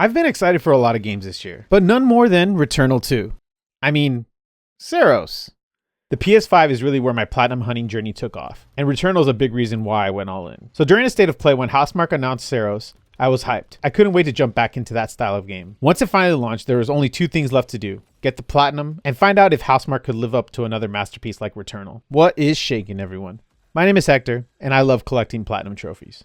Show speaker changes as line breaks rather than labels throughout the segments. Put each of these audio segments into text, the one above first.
I've been excited for a lot of games this year, but none more than Returnal 2. I mean, SAROS. The PS5 is really where my platinum hunting journey took off, and Returnal is a big reason why I went all in. So during a state of play when Housemarque announced SAROS, I was hyped. I couldn't wait to jump back into that style of game. Once it finally launched, there was only two things left to do. Get the platinum, and find out if Housemarque could live up to another masterpiece like Returnal. What is shaking, everyone? My name is Hector, and I love collecting platinum trophies.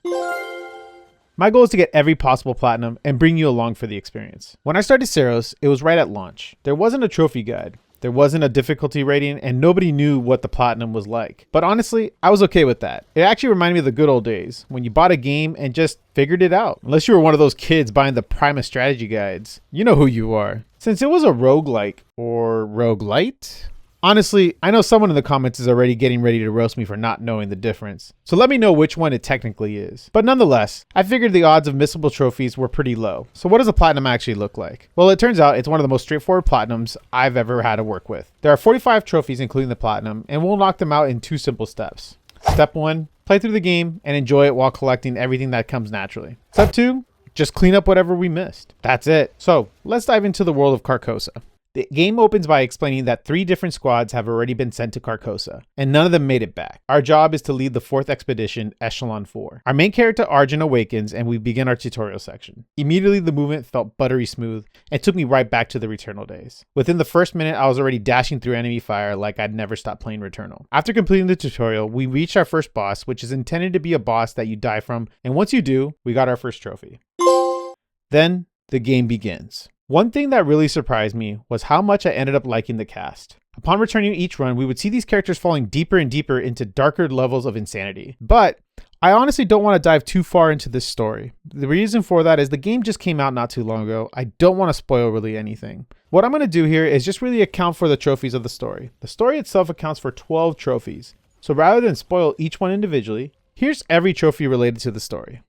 My goal is to get every possible platinum and bring you along for the experience. When I started SAROS, it was right at launch. There wasn't a trophy guide. There wasn't a difficulty rating, and nobody knew what the platinum was like. But honestly, I was okay with that. It actually reminded me of the good old days when you bought a game and just figured it out. Unless you were one of those kids buying the Prima strategy guides. You know who you are. Since it was a roguelike or roguelite, honestly, I know someone in the comments is already getting ready to roast me for not knowing the difference. So let me know which one it technically is. But nonetheless, I figured the odds of missable trophies were pretty low. So what does a platinum actually look like? Well, it turns out it's one of the most straightforward platinums I've ever had to work with. There are 45 trophies including the platinum, and we'll knock them out in 2 simple steps. Step 1, play through the game and enjoy it while collecting everything that comes naturally. Step 2, just clean up whatever we missed. That's it. So let's dive into the world of Carcosa. The game opens by explaining that 3 different squads have already been sent to Carcosa, and none of them made it back. Our job is to lead the 4th expedition, Echelon 4. Our main character Arjun awakens, and we begin our tutorial section. Immediately, the movement felt buttery smooth, and took me right back to the Returnal days. Within the first minute, I was already dashing through enemy fire like I'd never stopped playing Returnal. After completing the tutorial, we reached our first boss, which is intended to be a boss that you die from, and once you do, we got our first trophy. Then, the game begins. One thing that really surprised me was how much I ended up liking the cast. Upon returning each run, we would see these characters falling deeper and deeper into darker levels of insanity. But I honestly don't want to dive too far into this story. The reason for that is the game just came out not too long ago. I don't want to spoil really anything. What I'm going to do here is just really account for the trophies of the story. The story itself accounts for 12 trophies. So rather than spoil each one individually, here's every trophy related to the story.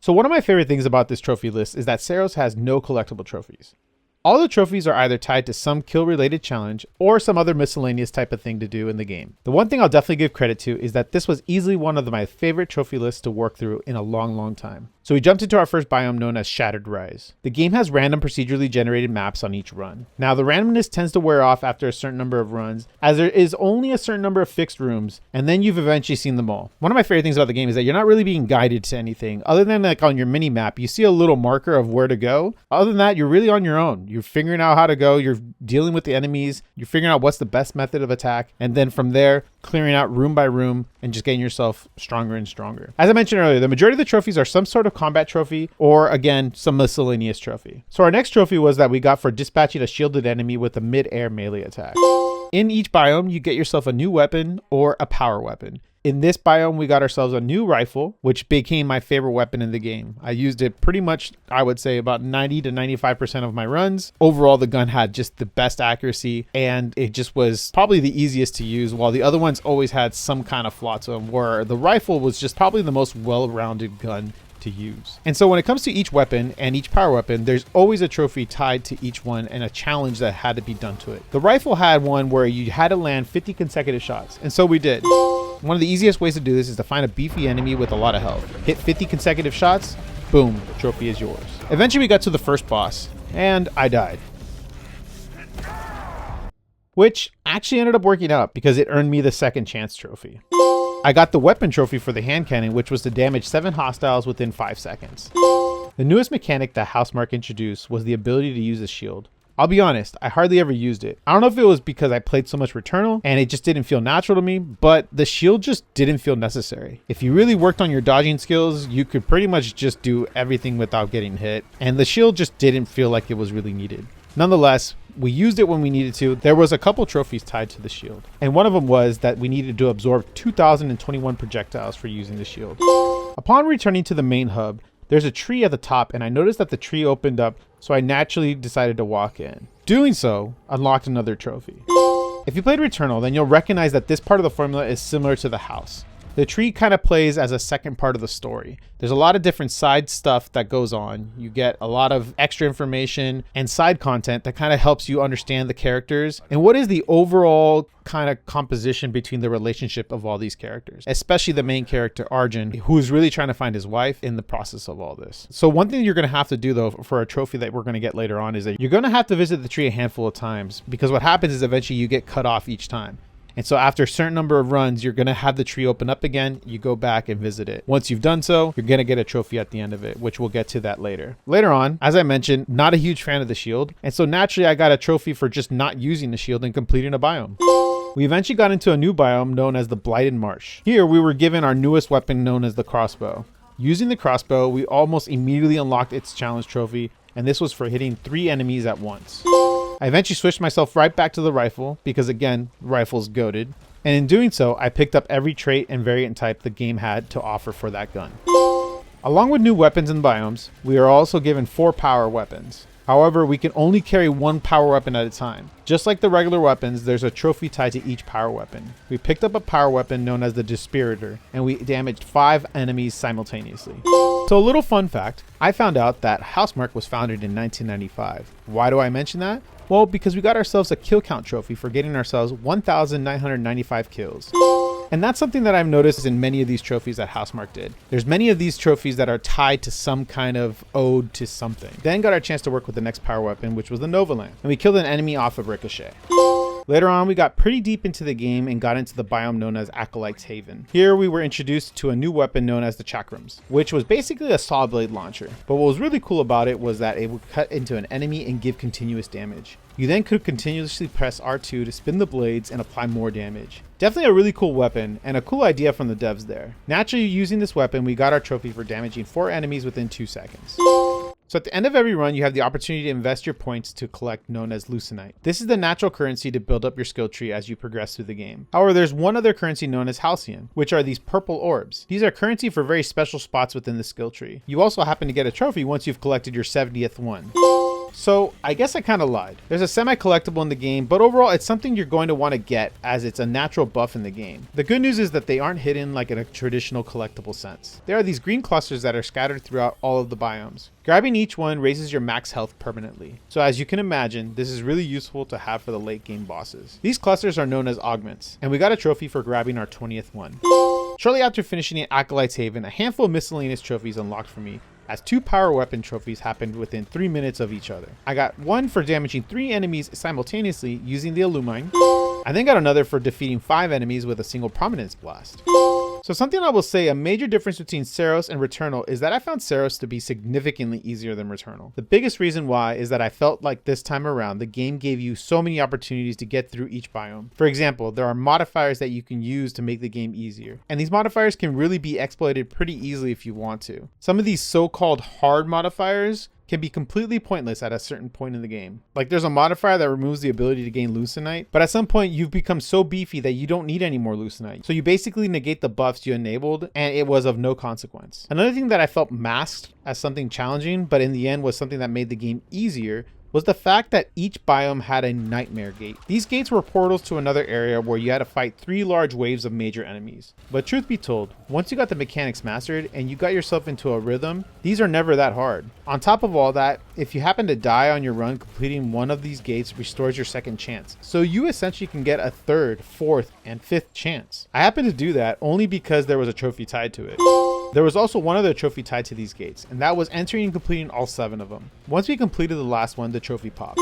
So one of my favorite things about this trophy list is that SAROS has no collectible trophies. All the trophies are either tied to some kill-related challenge or some other miscellaneous type of thing to do in the game. The one thing I'll definitely give credit to is that this was easily one of my favorite trophy lists to work through in a long time. So we jumped into our first biome known as Shattered Rise. The game has random procedurally generated maps on each run. Now the randomness tends to wear off after a certain number of runs, as there is only a certain number of fixed rooms, and then you've eventually seen them all. One of my favorite things about the game is that you're not really being guided to anything, other than like on your mini map, you see a little marker of where to go. Other than that, you're really on your own. You're figuring out how to go, you're dealing with the enemies, you're figuring out what's the best method of attack, and then from there, clearing out room by room and just getting yourself stronger and stronger. As I mentioned earlier, the majority of the trophies are some sort of combat trophy or again, some miscellaneous trophy. So our next trophy was that we got for dispatching a shielded enemy with a mid-air melee attack. In each biome, you get yourself a new weapon or a power weapon. In this biome, we got ourselves a new rifle, which became my favorite weapon in the game. I used it pretty much, I would say, about 90 to 95% of my runs. Overall, the gun had just the best accuracy, and it just was probably the easiest to use, while the other ones always had some kind of flaw to them, where the rifle was just probably the most well-rounded gun to use. And so when it comes to each weapon and each power weapon, there's always a trophy tied to each one and a challenge that had to be done to it. The rifle had one where you had to land 50 consecutive shots, and so we did. One of the easiest ways to do this is to find a beefy enemy with a lot of health. Hit 50 consecutive shots, boom, the trophy is yours. Eventually we got to the first boss, and I died. Which actually ended up working out because it earned me the second chance trophy. I got the weapon trophy for the hand cannon, which was to damage 7 hostiles within 5 seconds. The newest mechanic that Housemarque introduced was the ability to use a shield. I'll be honest, I hardly ever used it. I don't know if it was because I played so much Returnal and it just didn't feel natural to me, but the shield just didn't feel necessary. If you really worked on your dodging skills, you could pretty much just do everything without getting hit, and the shield just didn't feel like it was really needed. Nonetheless, we used it when we needed to. There was a couple trophies tied to the shield, and one of them was that we needed to absorb 2,021 projectiles for using the shield. Upon returning to the main hub, there's a tree at the top, and I noticed that the tree opened up, so I naturally decided to walk in. Doing so unlocked another trophy. If you played Returnal, then you'll recognize that this part of the formula is similar to the house. The tree kind of plays as a second part of the story. There's a lot of different side stuff that goes on. You get a lot of extra information and side content that kind of helps you understand the characters and what is the overall kind of composition between the relationship of all these characters, especially the main character Arjun, who is really trying to find his wife in the process of all this. So one thing you're going to have to do though for a trophy that we're going to get later on is that you're going to have to visit the tree a handful of times, because what happens is eventually you get cut off each time. And so after a certain number of runs, you're going to have the tree open up again. You go back and visit it. Once you've done so, you're going to get a trophy at the end of it, which we'll get to that later. Later on, as I mentioned, not a huge fan of the shield. And so naturally, I got a trophy for just not using the shield and completing a biome. We eventually got into a new biome known as the Blighted Marsh. Here, we were given our newest weapon known as the crossbow. Using the crossbow, we almost immediately unlocked its challenge trophy, and this was for hitting 3 enemies at once. I eventually switched myself right back to the rifle because, again, the rifle's goated. And in doing so, I picked up every trait and variant type the game had to offer for that gun. Along with new weapons and biomes, we are also given 4 power weapons. However, we can only carry 1 power weapon at a time. Just like the regular weapons, there's a trophy tied to each power weapon. We picked up a power weapon known as the Dispiritor, and we damaged 5 enemies simultaneously. So a little fun fact, I found out that Housemarque was founded in 1995. Why do I mention that? Well, because we got ourselves a kill count trophy for getting ourselves 1,995 kills. And that's something that I've noticed in many of these trophies that Housemarque did. There's many of these trophies that are tied to some kind of ode to something. Then got our chance to work with the next power weapon, which was the Nova Lamp, and we killed an enemy off of Ricochet. Later on, we got pretty deep into the game and got into the biome known as Acolyte's Haven. Here, we were introduced to a new weapon known as the Chakrams, which was basically a saw blade launcher. But what was really cool about it was that it would cut into an enemy and give continuous damage. You then could continuously press R2 to spin the blades and apply more damage. Definitely a really cool weapon and a cool idea from the devs there. Naturally, using this weapon, we got our trophy for damaging 4 enemies within 2 seconds. So at the end of every run, you have the opportunity to invest your points to collect known as Lucenite. This is the natural currency to build up your skill tree as you progress through the game. However, there's one other currency known as Halcyon, which are these purple orbs. These are currency for very special spots within the skill tree. You also happen to get a trophy once you've collected your 70th one. So I guess I kind of lied. There's a semi-collectible in the game, but overall it's something you're going to want to get as it's a natural buff in the game. The good news is that they aren't hidden like in a traditional collectible sense. There are these green clusters that are scattered throughout all of the biomes. Grabbing each one raises your max health permanently. So as you can imagine, this is really useful to have for the late game bosses. These clusters are known as augments, and we got a trophy for grabbing our 20th one. Shortly after finishing Acolyte's Haven, a handful of miscellaneous trophies unlocked for me, as 2 power weapon trophies happened within 3 minutes of each other. I got one for damaging 3 enemies simultaneously using the Illumine. I then got another for defeating 5 enemies with a single Prominence Blast. So something I will say, a major difference between SAROS and Returnal is that I found SAROS to be significantly easier than Returnal. The biggest reason why is that I felt like this time around, the game gave you so many opportunities to get through each biome. For example, there are modifiers that you can use to make the game easier. And these modifiers can really be exploited pretty easily if you want to. Some of these so-called hard modifiers can be completely pointless at a certain point in the game. Like there's a modifier that removes the ability to gain Lucenite, but at some point you've become so beefy that you don't need any more Lucenite. So you basically negate the buffs you enabled and it was of no consequence. Another thing that I felt masked as something challenging, but in the end was something that made the game easier, was the fact that each biome had a nightmare gate. These gates were portals to another area where you had to fight 3 large waves of major enemies. But truth be told, once you got the mechanics mastered and you got yourself into a rhythm, these are never that hard. On top of all that, if you happen to die on your run, completing one of these gates restores your second chance. So you essentially can get a 3rd, 4th, and 5th chance. I happened to do that only because there was a trophy tied to it. There was also one other trophy tied to these gates, and that was entering and completing all 7 of them. Once we completed the last one, the trophy popped.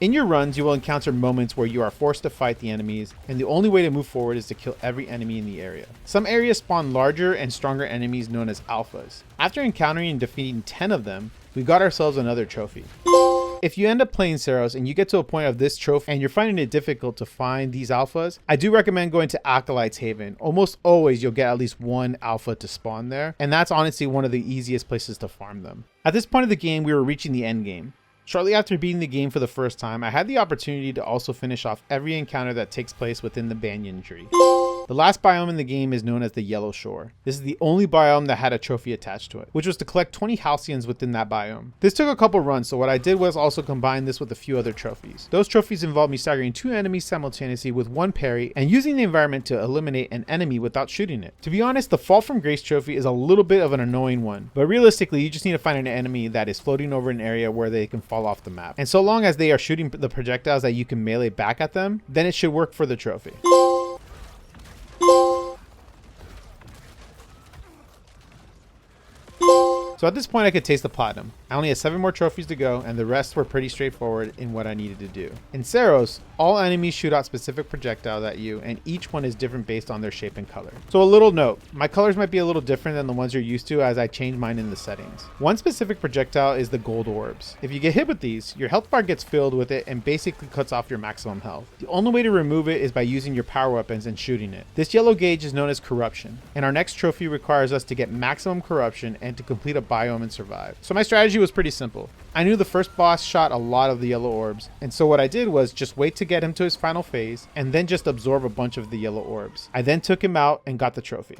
In your runs, you will encounter moments where you are forced to fight the enemies, and the only way to move forward is to kill every enemy in the area. Some areas spawn larger and stronger enemies known as alphas. After encountering and defeating 10 of them, we got ourselves another trophy. If you end up playing SAROS and you get to a point of this trophy and you're finding it difficult to find these alphas, I do recommend going to Acolyte's Haven. Almost always you'll get at least 1 alpha to spawn there, and that's honestly one of the easiest places to farm them. At this point of the game, we were reaching the end game. Shortly after beating the game for the first time, I had the opportunity to also finish off every encounter that takes place within the banyan tree. The last biome in the game is known as the Yellow Shore. This is the only biome that had a trophy attached to it, which was to collect 20 halcyons within that biome. This took a couple runs, so what I did was also combine this with a few other trophies. Those trophies involved me staggering 2 enemies simultaneously with 1 parry and using the environment to eliminate an enemy without shooting it. To be honest, the Fall from Grace trophy is a little bit of an annoying one, but realistically you just need to find an enemy that is floating over an area where they can fall off the map. And so long as they are shooting the projectiles that you can melee back at them, then it should work for the trophy. So at this point I could taste the platinum. I only had 7 more trophies to go and the rest were pretty straightforward in what I needed to do. In SAROS, all enemies shoot out specific projectiles at you and each one is different based on their shape and color. So a little note, my colors might be a little different than the ones you're used to as I changed mine in the settings. One specific projectile is the gold orbs. If you get hit with these, your health bar gets filled with it and basically cuts off your maximum health. The only way to remove it is by using your power weapons and shooting it. This yellow gauge is known as corruption, and our next trophy requires us to get maximum corruption and to complete a biome and survive. So my strategy was pretty simple. I knew the first boss shot a lot of the yellow orbs, and so what I did was just wait to get him to his final phase and then just absorb a bunch of the yellow orbs. I then took him out and got the trophy.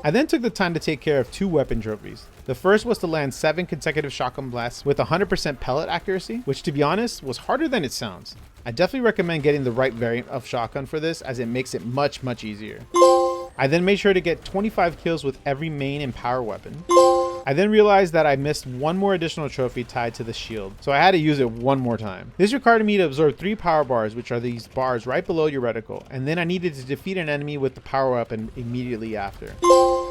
I then took the time to take care of 2 weapon trophies. The first was to land 7 consecutive shotgun blasts with 100% pellet accuracy, which to be honest was harder than it sounds. I definitely recommend getting the right variant of shotgun for this as it makes it much easier. I then made sure to get 25 kills with every main and power weapon. I then realized that I missed 1 more additional trophy tied to the shield, so I had to use it 1 more time. This required me to absorb 3 power bars, which are these bars right below your reticle, and then I needed to defeat an enemy with the power weapon immediately after.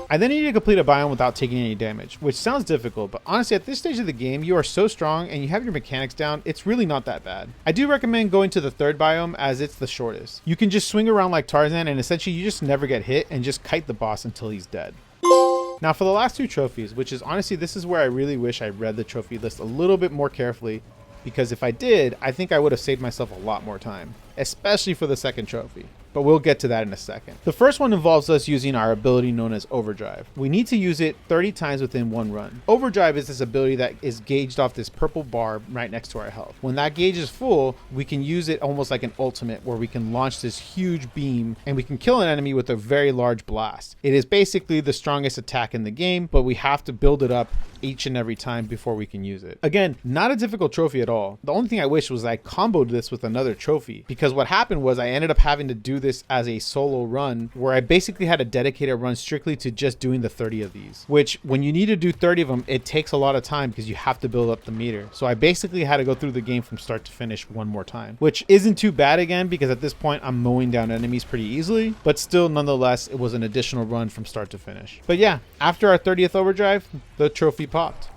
I then needed to complete a biome without taking any damage, which sounds difficult, but honestly at this stage of the game you are so strong and you have your mechanics down, it's really not that bad. I do recommend going to the 3rd biome as it's the shortest. You can just swing around like Tarzan and essentially you just never get hit and just kite the boss until he's dead. Now for the last 2 trophies, which is honestly this is where I really wish I read the trophy list a little bit more carefully, because if I did, I think I would have saved myself a lot more time, especially for the 2nd trophy. But we'll get to that in a second. The first one involves us using our ability known as Overdrive. We need to use it 30 times within 1 run. Overdrive is this ability that is gauged off this purple bar right next to our health. When that gauge is full, we can use it almost like an ultimate where we can launch this huge beam and we can kill an enemy with a very large blast. It is basically the strongest attack in the game, but we have to build it up each and every time before we can use it. Again, not a difficult trophy at all. The only thing I wish was I comboed this with another trophy, because what happened was I ended up having to do this as a solo run where I basically had a dedicated run strictly to just doing the 30 of these, which when you need to do 30 of them, it takes a lot of time because you have to build up the meter. So I basically had to go through the game from start to finish 1 more time, which isn't too bad again because at this point I'm mowing down enemies pretty easily, but still nonetheless it was an additional run from start to finish. But yeah, after our 30th overdrive, the trophy popped.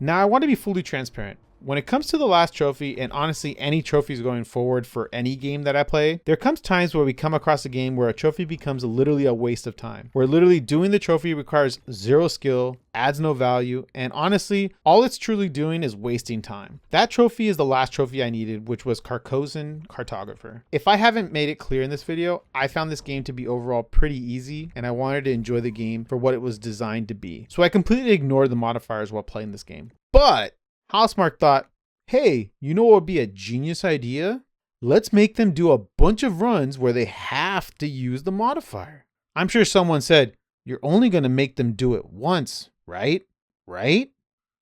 Now I want to be fully transparent. When it comes to the last trophy, and honestly any trophies going forward for any game that I play, there comes times where we come across a game where a trophy becomes literally a waste of time, where literally doing the trophy requires 0 skill, adds no value, and honestly all it's truly doing is wasting time. That trophy is the last trophy I needed, which was Carcosan Cartographer. If I haven't made it clear in this video, I found this game to be overall pretty easy and I wanted to enjoy the game for what it was designed to be, so I completely ignored the modifiers while playing this game. But Housemarque thought, hey, you know what would be a genius idea? Let's make them do a bunch of runs where they have to use the modifier. I'm sure someone said, you're only going to make them do it once, right? Right?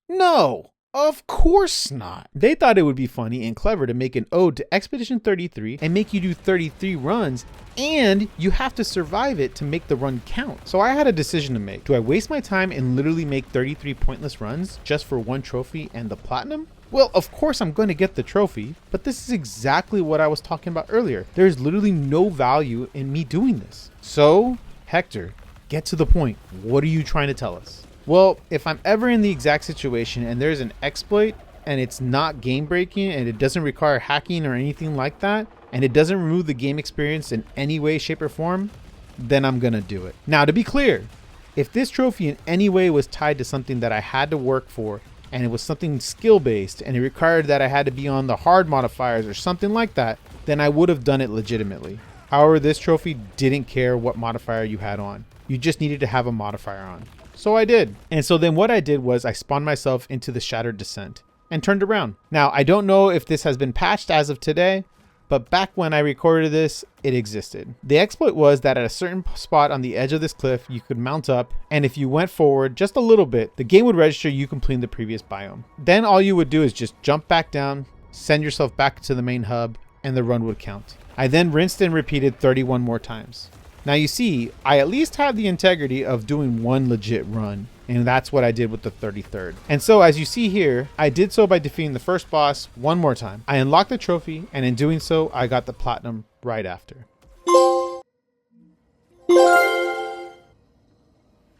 No, of course not. They thought it would be funny and clever to make an ode to Expedition 33 and make you do 33 runs, and you have to survive it to make the run count. So I had a decision to make. Do I waste my time and literally make 33 pointless runs just for 1 trophy and the platinum? Well, of course I'm going to get the trophy, but this is exactly what I was talking about earlier. There's literally no value in me doing this. So, Hector, get to the point. What are you trying to tell us? Well, if I'm ever in the exact situation and there's an exploit and it's not game breaking and it doesn't require hacking or anything like that, and it doesn't remove the game experience in any way, shape, or form, then I'm gonna do it. Now, to be clear, if this trophy in any way was tied to something that I had to work for and it was something skill-based and it required that I had to be on the hard modifiers or something like that, then I would have done it legitimately. However, this trophy didn't care what modifier you had on. You just needed to have a modifier on. So I did. And so then what I did was I spawned myself into the Shattered Descent and turned around. Now, I don't know if this has been patched as of today, but back when I recorded this, it existed. The exploit was that at a certain spot on the edge of this cliff, you could mount up, and if you went forward just a little bit, the game would register you completing the previous biome. Then all you would do is just jump back down, send yourself back to the main hub, and the run would count. I then rinsed and repeated 31 more times. Now you see, I at least have the integrity of doing one legit run, and that's what I did with the 33rd. And so as you see here, I did so by defeating the first boss one more time. I unlocked the trophy, and in doing so, I got the platinum right after.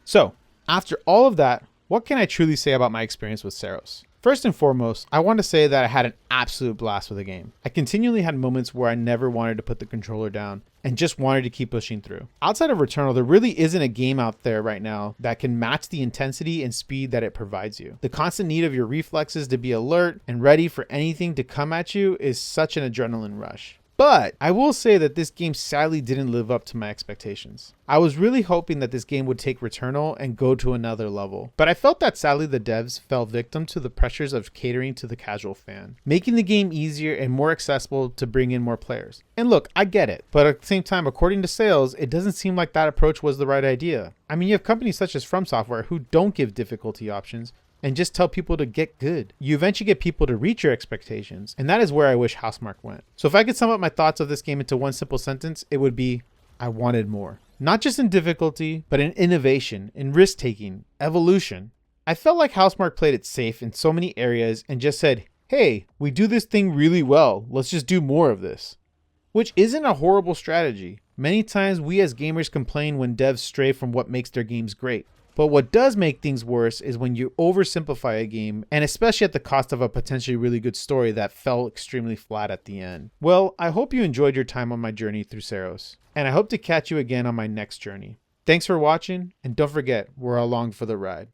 So, after all of that, what can I truly say about my experience with SAROS? First and foremost, I want to say that I had an absolute blast with the game. I continually had moments where I never wanted to put the controller down and just wanted to keep pushing through. Outside of Returnal, there really isn't a game out there right now that can match the intensity and speed that it provides you. The constant need of your reflexes to be alert and ready for anything to come at you is such an adrenaline rush. But I will say that this game sadly didn't live up to my expectations. I was really hoping that this game would take Returnal and go to another level, but I felt that sadly the devs fell victim to the pressures of catering to the casual fan, making the game easier and more accessible to bring in more players. And look, I get it, but at the same time, according to sales, it doesn't seem like that approach was the right idea. I mean, you have companies such as From Software who don't give difficulty options and just tell people to get good. You eventually get people to reach your expectations, and that is where I wish Housemarque went. So if I could sum up my thoughts of this game into one simple sentence, it would be, I wanted more. Not just in difficulty, but in innovation, in risk-taking, evolution. I felt like Housemarque played it safe in so many areas and just said, hey, we do this thing really well, let's just do more of this. Which isn't a horrible strategy. Many times we as gamers complain when devs stray from what makes their games great. But what does make things worse is when you oversimplify a game, and especially at the cost of a potentially really good story that fell extremely flat at the end. Well, I hope you enjoyed your time on my journey through SAROS, and I hope to catch you again on my next journey. Thanks for watching, and don't forget, we're along for the ride.